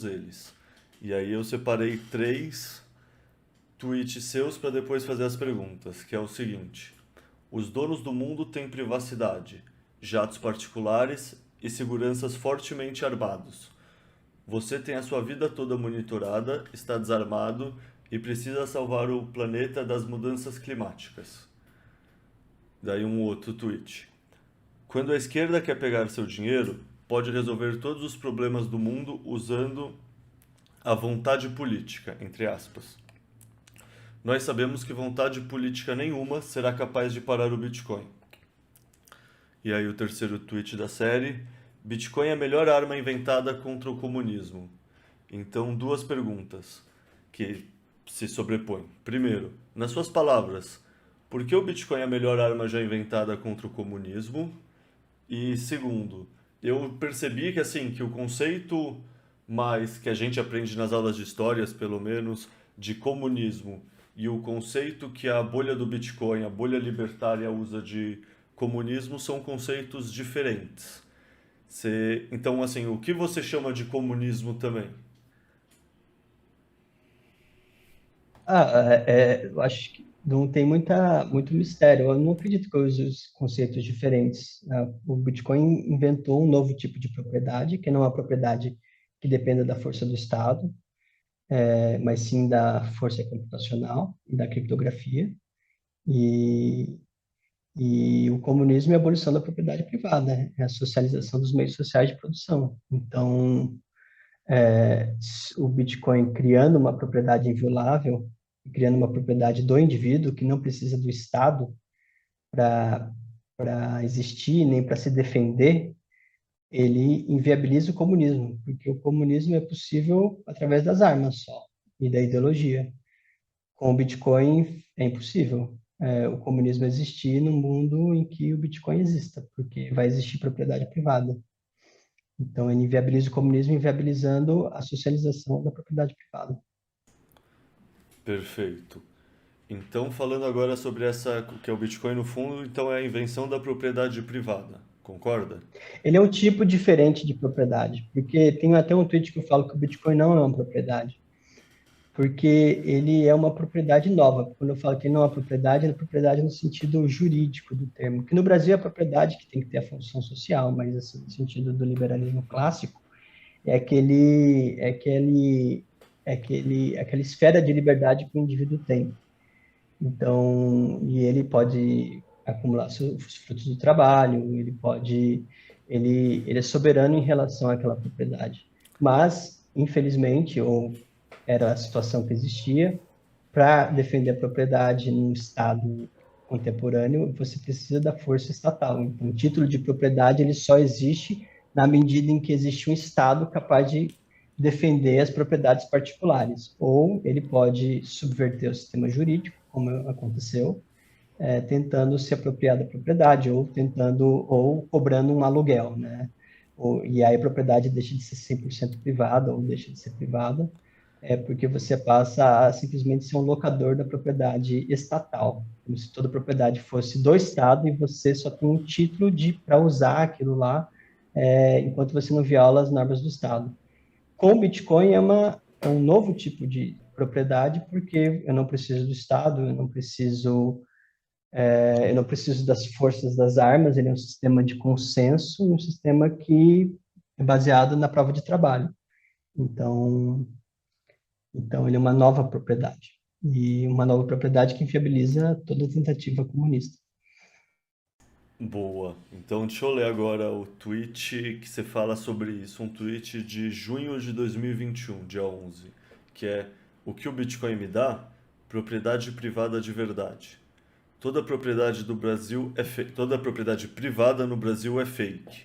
eles. E aí eu separei três tweets seus para depois fazer as perguntas, que é o seguinte: os donos do mundo têm privacidade, jatos particulares e seguranças fortemente armados. Você tem a sua vida toda monitorada, está desarmado e precisa salvar o planeta das mudanças climáticas. Daí um outro tweet. Quando a esquerda quer pegar seu dinheiro, pode resolver todos os problemas do mundo usando a vontade política, entre aspas. Nós sabemos que vontade política nenhuma será capaz de parar o Bitcoin. E aí o terceiro tweet da série: Bitcoin é a melhor arma inventada contra o comunismo. Então, duas perguntas que se sobrepõem. Primeiro, nas suas palavras, por que o Bitcoin é a melhor arma já inventada contra o comunismo? E segundo, eu percebi que assim, que o conceito mais que a gente aprende nas aulas de histórias, pelo menos, de comunismo e o conceito que a bolha do Bitcoin, a bolha libertária usa de comunismo são conceitos diferentes. Então, assim, o que você chama de comunismo também? Eu acho que não tem muito mistério. Eu não acredito que eu use os conceitos diferentes. O Bitcoin inventou um novo tipo de propriedade, que não é uma propriedade que dependa da força do Estado, mas sim da força computacional e da criptografia. E, e o comunismo é a abolição da propriedade privada, né? É a socialização dos meios sociais de produção. Então, o Bitcoin criando uma propriedade inviolável, criando uma propriedade do indivíduo que não precisa do Estado para existir nem para se defender, ele inviabiliza o comunismo, porque o comunismo é possível através das armas só e da ideologia. Com o Bitcoin é impossível. O comunismo existir num mundo em que o Bitcoin exista, porque vai existir propriedade privada. Então, ele inviabiliza o comunismo, inviabilizando a socialização da propriedade privada. Perfeito. Então, falando agora sobre essa, que é o Bitcoin no fundo, então é a invenção da propriedade privada, concorda? Ele é um tipo diferente de propriedade, porque tem até um tweet que eu falo que o Bitcoin não é uma propriedade, porque ele é uma propriedade nova. Quando eu falo que ele não é uma propriedade, é propriedade no sentido jurídico do termo, que no Brasil é a propriedade que tem que ter a função social, mas assim, no sentido do liberalismo clássico, é aquela esfera de liberdade que o indivíduo tem. Então, e ele pode acumular os frutos do trabalho, ele é soberano em relação àquela propriedade. Mas, infelizmente, ou era a situação que existia, para defender a propriedade num Estado contemporâneo, você precisa da força estatal. Então, o título de propriedade ele só existe na medida em que existe um Estado capaz de defender as propriedades particulares, ou ele pode subverter o sistema jurídico, como aconteceu, tentando se apropriar da propriedade, ou cobrando um aluguel, né? E aí a propriedade deixa de ser 100% privada, ou deixa de ser privada, porque você passa a simplesmente ser um locador da propriedade estatal, como se toda propriedade fosse do Estado e você só tem um título para usar aquilo lá, enquanto você não viola as normas do Estado. Com o Bitcoin é um novo tipo de propriedade, porque eu não preciso do Estado, eu não preciso das forças das armas, ele é um sistema de consenso, um sistema que é baseado na prova de trabalho. Então, então ele é uma nova propriedade. E uma nova propriedade que inviabiliza toda tentativa comunista. Boa. Então, deixa eu ler agora o tweet que você fala sobre isso. Um tweet de junho de 2021, dia 11, que é: o que o Bitcoin me dá? Propriedade privada de verdade. Toda propriedade privada no Brasil é fake.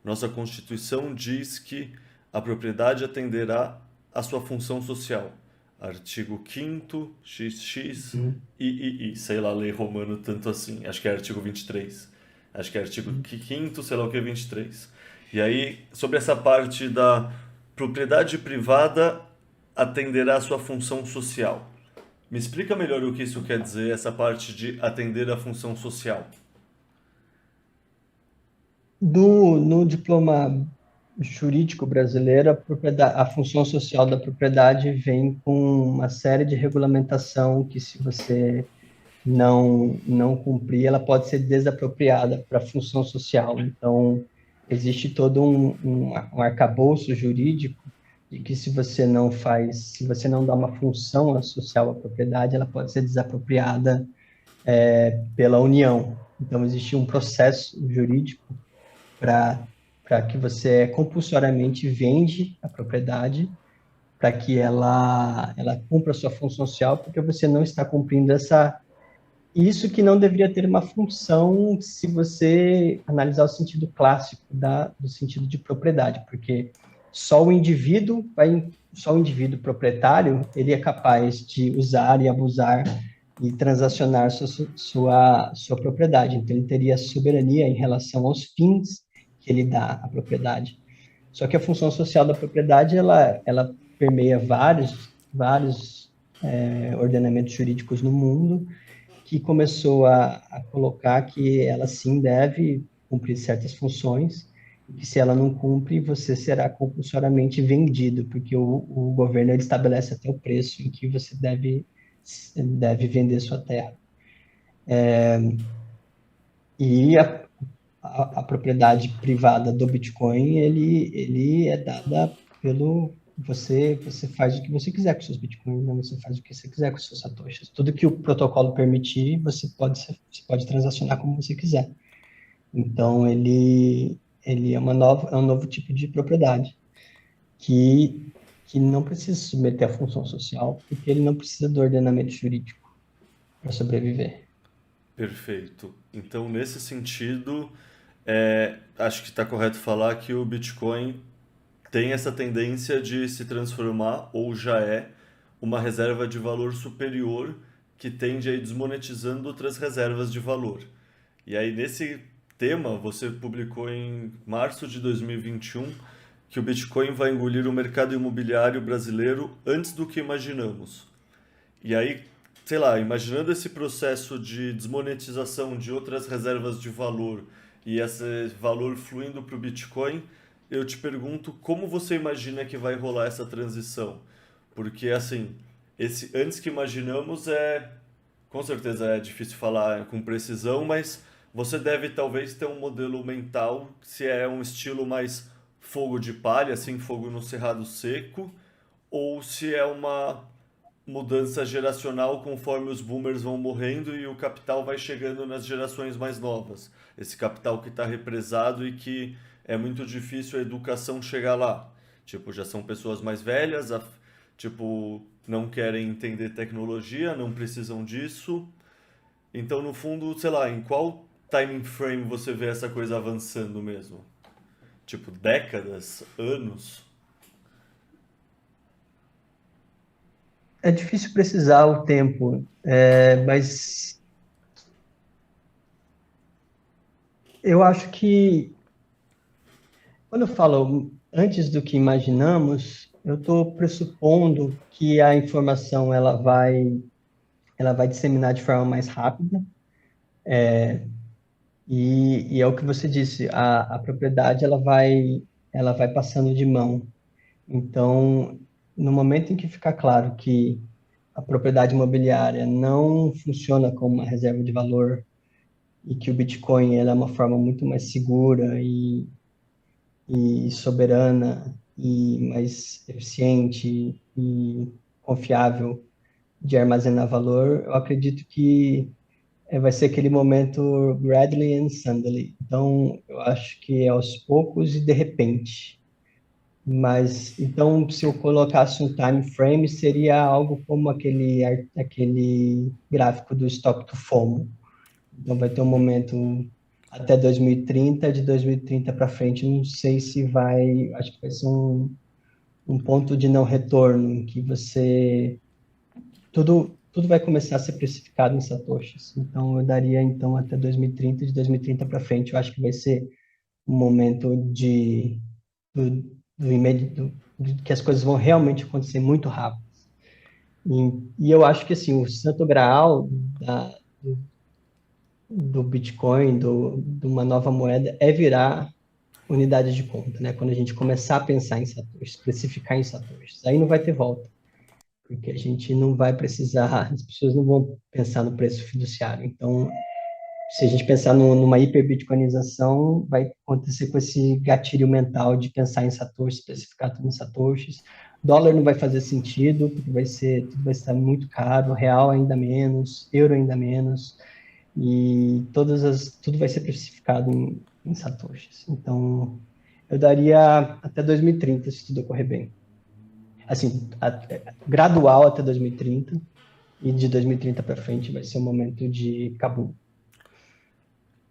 Nossa Constituição diz que a propriedade atenderá à sua função social. Artigo 5º, XX, Uhum. III, sei lá, lei romano tanto assim. Acho que é artigo 23. Acho que é artigo Uhum. 5º, sei lá o que, 23. E aí, sobre essa parte da propriedade privada atenderá à sua função social. Me explica melhor o que isso quer dizer, essa parte de atender à função social. No diploma jurídico brasileiro, a função social da propriedade vem com uma série de regulamentação que, se você não cumprir, ela pode ser desapropriada para a função social. Então, existe todo um arcabouço jurídico de que, se você não dá uma função social à propriedade, ela pode ser desapropriada pela União. Então, existe um processo jurídico para que você compulsoriamente vende a propriedade para que ela cumpra a sua função social, porque você não está cumprindo isso que não deveria ter uma função se você analisar o sentido clássico do sentido de propriedade, porque só o indivíduo proprietário, ele é capaz de usar e abusar e transacionar sua propriedade. Então, ele teria soberania em relação aos fins que ele dá à propriedade. Só que a função social da propriedade, ela permeia vários ordenamentos jurídicos no mundo, que começou a colocar que ela sim deve cumprir certas funções, e que, se ela não cumpre, você será compulsoriamente vendido, porque o governo ele estabelece até o preço em que você deve vender sua terra. E a propriedade privada do Bitcoin, ele é dada pelo... Você faz o que você quiser com seus bitcoins, né? Você faz o que você quiser com seus satoshis. Tudo que o protocolo permitir, você pode transacionar como você quiser. Então, ele é um novo tipo de propriedade que não precisa se submeter à função social, porque ele não precisa do ordenamento jurídico para sobreviver. Perfeito. Então, nesse sentido, acho que está correto falar que o Bitcoin tem essa tendência de se transformar, ou já é, uma reserva de valor superior que tende a ir desmonetizando outras reservas de valor. E aí, nesse tema, você publicou em março de 2021 que o Bitcoin vai engolir o mercado imobiliário brasileiro antes do que imaginamos. E aí, sei lá, imaginando esse processo de desmonetização de outras reservas de valor e esse valor fluindo para o Bitcoin, eu te pergunto como você imagina que vai rolar essa transição? Porque assim, esse antes que imaginamos com certeza é difícil falar com precisão, mas você deve talvez ter um modelo mental se é um estilo mais fogo de palha, assim, fogo no cerrado seco, ou se é uma mudança geracional conforme os boomers vão morrendo e o capital vai chegando nas gerações mais novas. Esse capital que está represado e que é muito difícil a educação chegar lá. Tipo, já são pessoas mais velhas, tipo, não querem entender tecnologia, não precisam disso. Então, no fundo, sei lá, em qual time frame você vê essa coisa avançando mesmo? Tipo, décadas, anos? É difícil precisar o tempo, mas eu acho que, quando eu falo antes do que imaginamos, eu estou pressupondo que a informação ela vai disseminar de forma mais rápida, e é o que você disse, a propriedade ela vai passando de mão. Então, no momento em que ficar claro que a propriedade imobiliária não funciona como uma reserva de valor, e que o Bitcoin ela é uma forma muito mais segura e soberana e mais eficiente e confiável de armazenar valor, eu acredito que vai ser aquele momento gradually and suddenly. Então, eu acho que é aos poucos e de repente. Mas, então, se eu colocasse um time frame, seria algo como aquele gráfico do Stock to FOMO. Então, vai ter um momento até 2030, de 2030 para frente, não sei se acho que vai ser um ponto de não retorno, em que tudo vai começar a ser precificado em satoshis. Então, eu daria, então, até 2030, de 2030 para frente, eu acho que vai ser um momento do, que as coisas vão realmente acontecer muito rápido. E eu acho que, assim, o santo graal do Bitcoin, de uma nova moeda, é virar unidade de conta, né? Quando a gente começar a pensar em satoshis, precificar em satoshis, aí não vai ter volta, porque a gente não vai precisar, as pessoas não vão pensar no preço fiduciário. Então, se a gente pensar numa hiperbitcoinização, vai acontecer com esse gatilho mental de pensar em satoshis, especificar tudo em satoshis. Dólar não vai fazer sentido, porque tudo vai estar muito caro, real ainda menos, euro ainda menos, e tudo vai ser precificado em satoshis. Então, eu daria até 2030, se tudo ocorrer bem. Assim, gradual até 2030, e de 2030 para frente vai ser o momento de Kabum.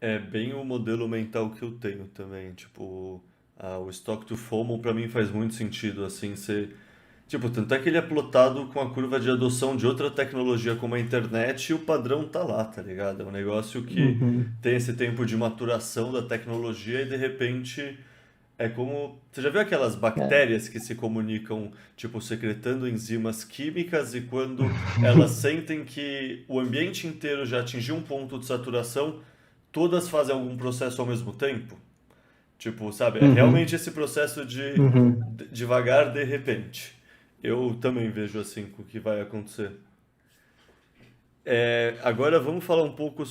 É bem o modelo mental que eu tenho também, tipo, o Stock to FOMO pra mim faz muito sentido, assim, ser... Tipo, tanto é que ele é plotado com a curva de adoção de outra tecnologia como a internet e o padrão tá lá, tá ligado? É um negócio que Uhum. tem esse tempo de maturação da tecnologia e de repente é como... Você já viu aquelas É. bactérias que se comunicam, tipo, secretando enzimas químicas e quando elas sentem que o ambiente inteiro já atingiu um ponto de saturação, todas fazem algum processo ao mesmo tempo? Tipo, sabe, é realmente Uhum. esse processo de Uhum. devagar de repente. Eu também vejo assim com o que vai acontecer. Agora vamos falar um pouco